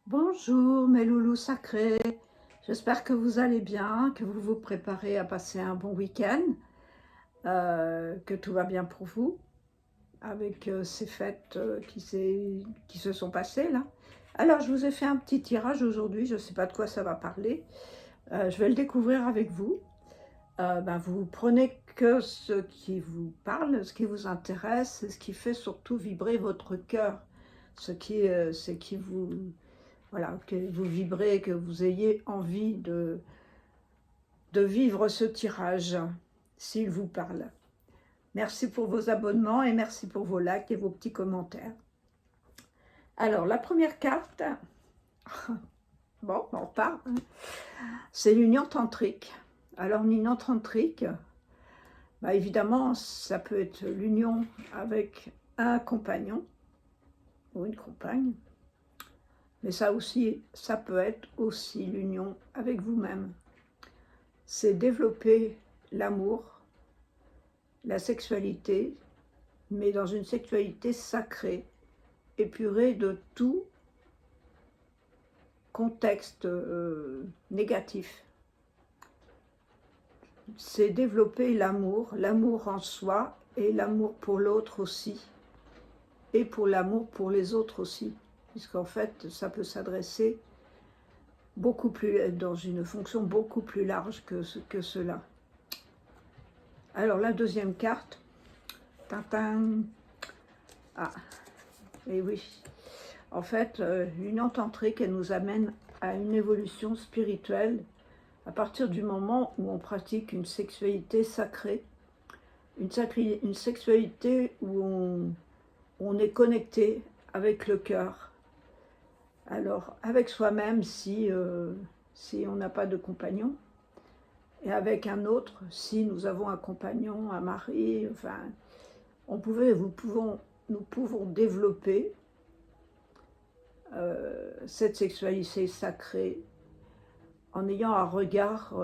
Bonjour mes loulous sacrés, j'espère que vous allez bien, que vous vous préparez à passer un bon week-end, que tout va bien pour vous avec ces fêtes qui se sont passées là. Alors je vous ai fait un petit tirage aujourd'hui, je ne sais pas de quoi ça va parler, je vais le découvrir avec vous. Vous prenez que ce qui vous parle, ce qui vous intéresse, ce qui fait surtout vibrer votre cœur, ce qui vous... Voilà, que vous vibrez, que vous ayez envie de vivre ce tirage, s'il vous parle. Merci pour vos abonnements et merci pour vos likes et vos petits commentaires. Alors, la première carte, bon, on part, c'est l'union tantrique. Alors, l'union tantrique, évidemment, ça peut être l'union avec un compagnon ou une compagne, mais ça peut être aussi l'union avec vous-même. C'est développer l'amour, la sexualité, mais dans une sexualité sacrée, épurée de tout contexte négatif. C'est développer l'amour en soi et l'amour pour l'autre aussi, et pour l'amour pour les autres aussi, puisqu'en fait, ça peut s'adresser dans une fonction beaucoup plus large que cela. Alors la deuxième carte, tintin. Ah, et oui, en fait, l'union tantrique, elle nous amène à une évolution spirituelle à partir du moment où on pratique une sexualité sacrée, une sexualité où on est connecté avec le cœur. Alors, avec soi-même si on n'a pas de compagnon, et avec un autre si nous avons un compagnon, un mari, enfin, nous pouvons développer cette sexualité sacrée en ayant un regard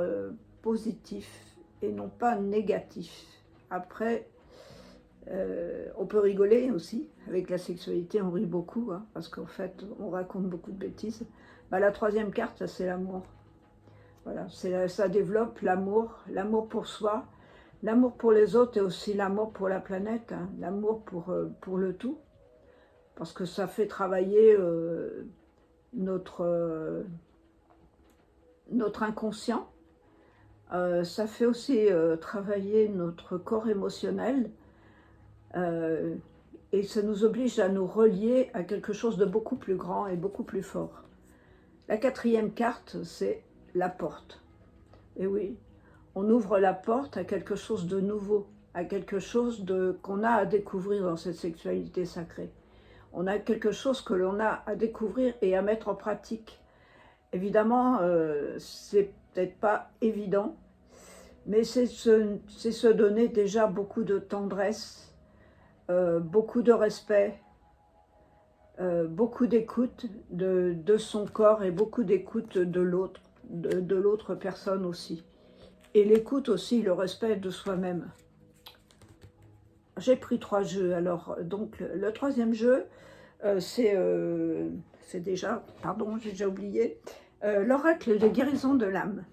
positif et non pas négatif. Après, on peut rigoler aussi avec la sexualité, on rit beaucoup, hein, parce qu'en fait, on raconte beaucoup de bêtises. La troisième carte, c'est l'amour. Voilà, ça développe l'amour pour soi, l'amour pour les autres et aussi l'amour pour la planète, hein, l'amour pour le tout, parce que ça fait travailler notre inconscient, ça fait aussi travailler notre corps émotionnel, et ça nous oblige à nous relier à quelque chose de beaucoup plus grand et beaucoup plus fort. La quatrième carte, c'est la porte. Et oui, on ouvre la porte à quelque chose de nouveau, à quelque chose qu'on a à découvrir dans cette sexualité sacrée. On a quelque chose que l'on a à découvrir et à mettre en pratique. Évidemment, c'est peut-être pas évident, mais c'est se donner déjà beaucoup de tendresse, beaucoup de respect, beaucoup d'écoute de son corps et beaucoup d'écoute de l'autre personne aussi. Et l'écoute aussi, le respect de soi-même. J'ai pris 3 jeux. Alors, donc, le troisième jeu, c'est déjà, pardon, j'ai déjà oublié, l'oracle de guérison de l'âme.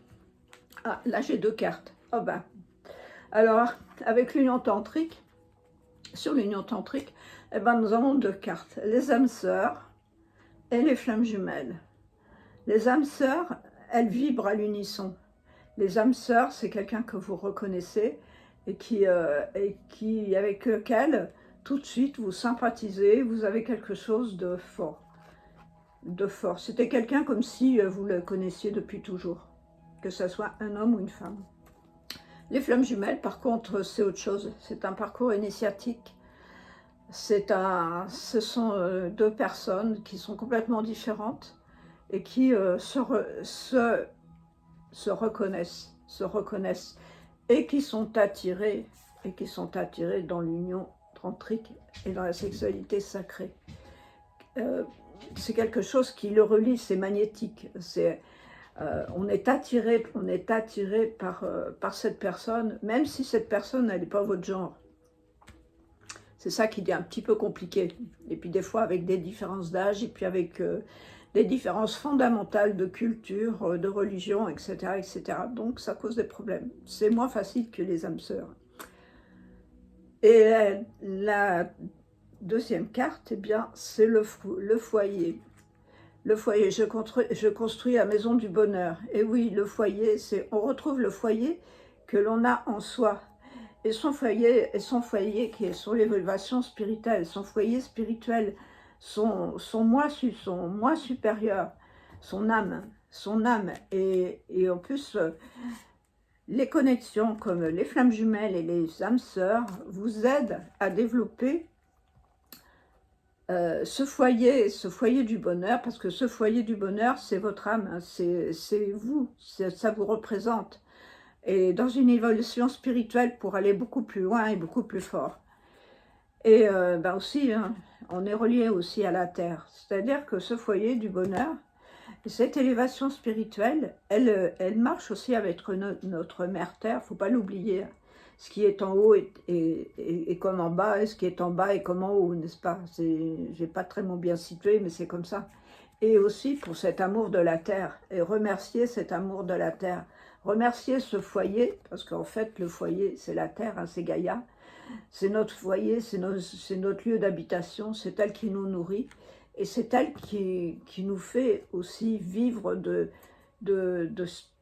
Ah, là, j'ai 2 cartes. Oh ben. Alors, avec l'union tantrique, sur l'union tantrique, nous avons 2 cartes. Les âmes sœurs et les flammes jumelles. Les âmes sœurs, elles vibrent à l'unisson. Les âmes sœurs, c'est quelqu'un que vous reconnaissez et avec lequel tout de suite vous sympathisez, vous avez quelque chose de fort. C'était quelqu'un comme si vous le connaissiez depuis toujours, que ce soit un homme ou une femme. Les flammes jumelles, par contre, c'est autre chose. C'est un parcours initiatique. Ce sont 2 personnes qui sont complètement différentes et qui se reconnaissent et qui sont attirés dans l'union tantrique et dans la sexualité sacrée. C'est quelque chose qui le relie, c'est magnétique. On est attiré par cette personne, même si cette personne n'est pas votre genre. C'est ça qui est un petit peu compliqué. Et puis des fois avec des différences d'âge et puis avec des différences fondamentales de culture, de religion, etc., etc. Donc ça cause des problèmes. C'est moins facile que les âmes sœurs. Et la deuxième carte, eh bien, c'est le foyer. Le foyer, je construis la maison du bonheur. Et oui, le foyer, on retrouve le foyer que l'on a en soi. Et son foyer qui est son élévation spirituelle, son foyer spirituel, son moi supérieur, son âme. Et en plus, les connexions comme les flammes jumelles et les âmes sœurs vous aident à développer ce foyer du bonheur, parce que ce foyer du bonheur, c'est votre âme, hein, c'est vous, ça vous représente. Et dans une évolution spirituelle pour aller beaucoup plus loin et beaucoup plus fort. Et ben aussi, hein, on est relié aussi à la terre. C'est-à-dire que ce foyer du bonheur, cette élévation spirituelle, elle marche aussi avec notre mère terre, il ne faut pas l'oublier. Ce qui est en haut est comme en bas, et ce qui est en bas est comme en haut, n'est-ce pas? Je n'ai pas très bien situé, mais c'est comme ça. Et aussi pour cet amour de la terre, et remercier cet amour de la terre. Remercier ce foyer, parce qu'en fait, le foyer, c'est la terre, hein, c'est Gaïa. C'est notre foyer, c'est notre lieu d'habitation, c'est elle qui nous nourrit. Et c'est elle qui nous fait aussi vivre de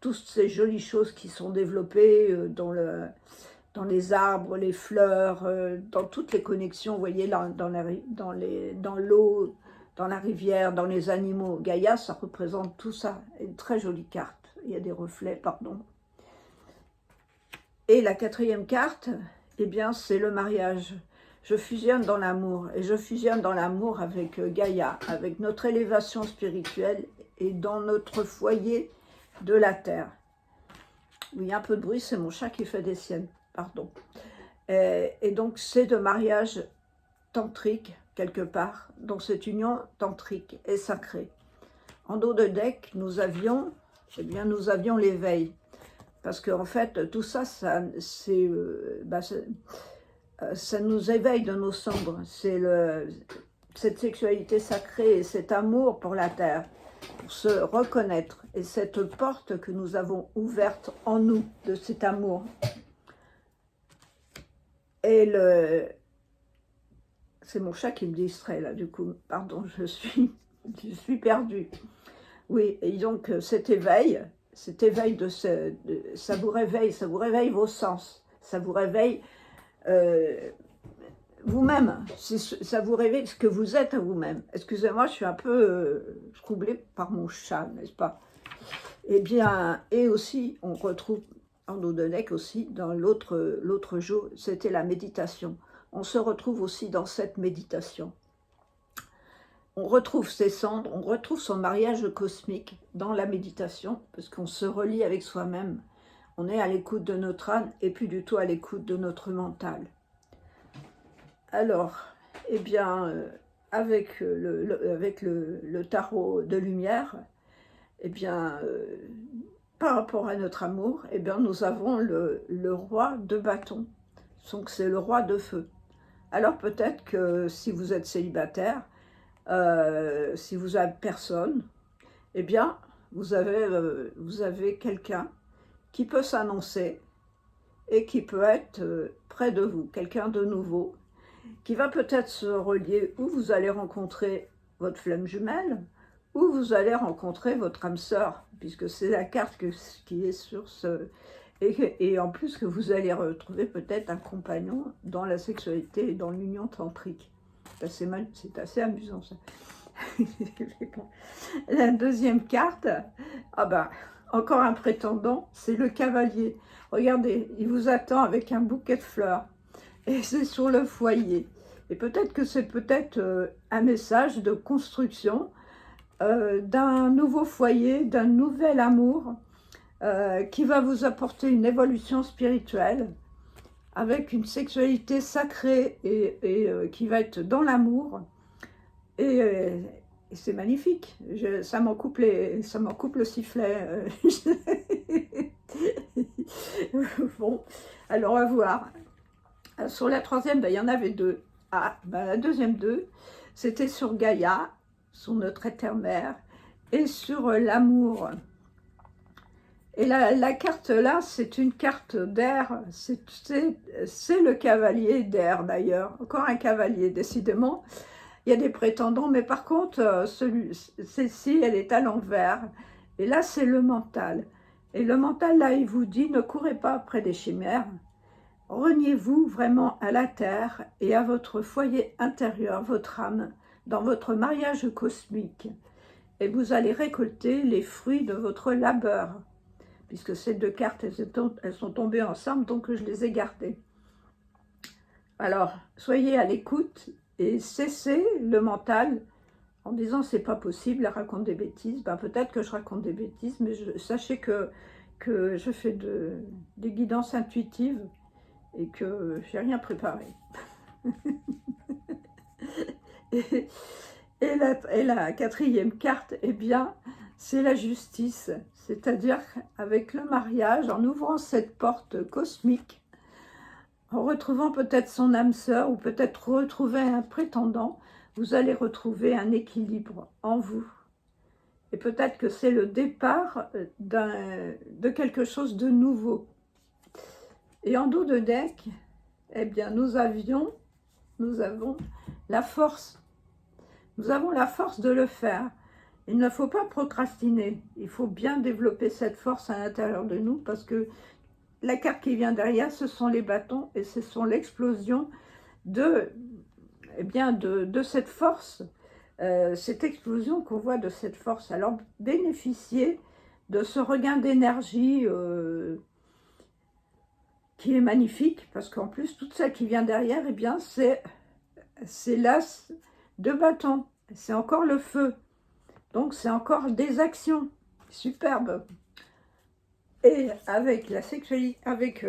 toutes ces jolies choses qui sont développées dans les arbres, les fleurs, dans toutes les connexions, vous voyez, dans l'eau, dans la rivière, dans les animaux. Gaïa, ça représente tout ça. Une très jolie carte. Il y a des reflets, pardon. Et la quatrième carte, eh bien, c'est le mariage. Je fusionne dans l'amour. Et je fusionne dans l'amour avec Gaïa, avec notre élévation spirituelle et dans notre foyer de la terre. Oui, il y a un peu de bruit, c'est mon chat qui fait des siennes. Pardon. Et donc, c'est de mariage tantrique, quelque part, dans cette union tantrique et sacrée. En dos de deck, nous avions l'éveil. Parce qu'en fait, tout ça, ça nous éveille de nos cendres. C'est cette sexualité sacrée et cet amour pour la terre, pour se reconnaître. Et cette porte que nous avons ouverte en nous, de cet amour. Et c'est mon chat qui me distrait là, du coup. Pardon, je suis perdue. Oui, et donc cet éveil ça vous réveille vos sens, ça vous réveille vous-même, ça vous réveille ce que vous êtes à vous-même. Excusez-moi, je suis un peu troublée par mon chat, n'est-ce pas? Eh bien, et aussi, on retrouve en dos de deck aussi, dans l'autre jour, c'était la méditation. On se retrouve aussi dans cette méditation. On retrouve ses cendres, on retrouve son mariage cosmique dans la méditation, parce qu'on se relie avec soi-même. On est à l'écoute de notre âme et plus du tout à l'écoute de notre mental. Alors, eh bien, avec le tarot de lumière, eh bien, par rapport à notre amour, eh bien, nous avons le roi de bâton. Donc, c'est le roi de feu. Alors, peut-être que si vous êtes célibataire, si vous avez personne, eh bien, vous avez quelqu'un qui peut s'annoncer et qui peut être près de vous, quelqu'un de nouveau, qui va peut-être se relier, où vous allez rencontrer votre flamme jumelle, ou vous allez rencontrer votre âme sœur, puisque c'est la carte qui est sur ce... Et en plus que vous allez retrouver peut-être un compagnon dans la sexualité et dans l'union tantrique. C'est assez amusant ça. La deuxième carte, ah ben, encore un prétendant, c'est le cavalier. Regardez, il vous attend avec un bouquet de fleurs. Et c'est sur le foyer. Et peut-être que c'est un message de construction d'un nouveau foyer, d'un nouvel amour qui va vous apporter une évolution spirituelle avec une sexualité sacrée et qui va être dans l'amour. Et c'est magnifique. Ça m'en coupe le sifflet. Bon, alors à voir. Sur la troisième, ben, il y en avait deux. Ah, ben, la deuxième deux, c'était sur Gaïa, sur notre éther-mère. et sur l'amour. Et la carte là, c'est une carte d'air, c'est le cavalier d'air d'ailleurs, encore un cavalier décidément. Il y a des prétendants, mais par contre, celle-ci, elle est à l'envers. Et là, c'est le mental. Et le mental, là, il vous dit, ne courez pas après des chimères. Reniez-vous vraiment à la terre et à votre foyer intérieur, votre âme, dans votre mariage cosmique. Et vous allez récolter les fruits de votre labeur. Puisque ces deux cartes, elles sont tombées ensemble, donc je les ai gardées. Alors, soyez à l'écoute et cessez le mental en disant c'est pas possible, elle raconte des bêtises. Ben, peut-être que je raconte des bêtises, mais sachez que je fais des guidances intuitives et que j'ai rien préparé. et la quatrième carte, eh bien, c'est la justice. C'est-à-dire avec le mariage, en ouvrant cette porte cosmique, en retrouvant peut-être son âme sœur ou peut-être retrouver un prétendant, vous allez retrouver un équilibre en vous. Et peut-être que c'est le départ de quelque chose de nouveau. Et en dos de deck, eh bien, nous avons la force. Nous avons la force de le faire. Il ne faut pas procrastiner. Il faut bien développer cette force à l'intérieur de nous parce que la carte qui vient derrière, ce sont les bâtons et ce sont l'explosion de cette force, cette explosion qu'on voit de cette force. Alors, bénéficiez de ce regain d'énergie qui est magnifique, parce qu'en plus, toute ça qui vient derrière, eh bien, c'est l'as de bâton. C'est encore le feu. Donc, c'est encore des actions. Superbe. Et avec la sexualité, avec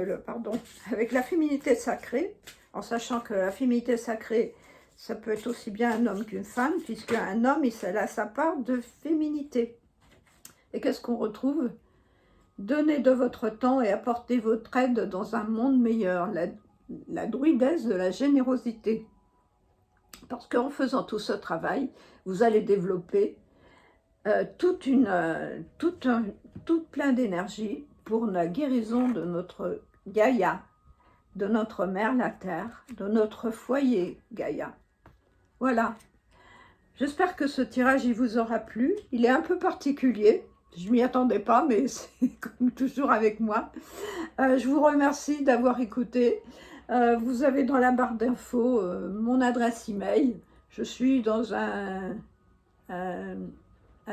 la féminité sacrée, en sachant que la féminité sacrée, ça peut être aussi bien un homme qu'une femme, puisque un homme, il a sa part de féminité. Et qu'est-ce qu'on retrouve? Donnez de votre temps et apportez votre aide dans un monde meilleur. La druidesse de la générosité. Parce qu'en faisant tout ce travail, vous allez développer tout plein d'énergie pour la guérison de notre Gaïa, de notre mère la Terre, de notre foyer Gaïa. Voilà. J'espère que ce tirage il vous aura plu. Il est un peu particulier. Je m'y attendais pas, mais c'est comme toujours avec moi. Je vous remercie d'avoir écouté. Vous avez dans la barre d'infos mon adresse email. Je suis dans un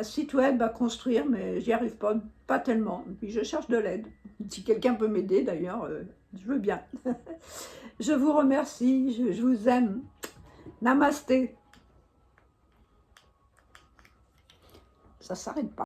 site web à construire, mais j'y arrive pas tellement. Puis je cherche de l'aide. Si quelqu'un peut m'aider, d'ailleurs, je veux bien. Je vous remercie, je vous aime. Namasté. Ça s'arrête pas.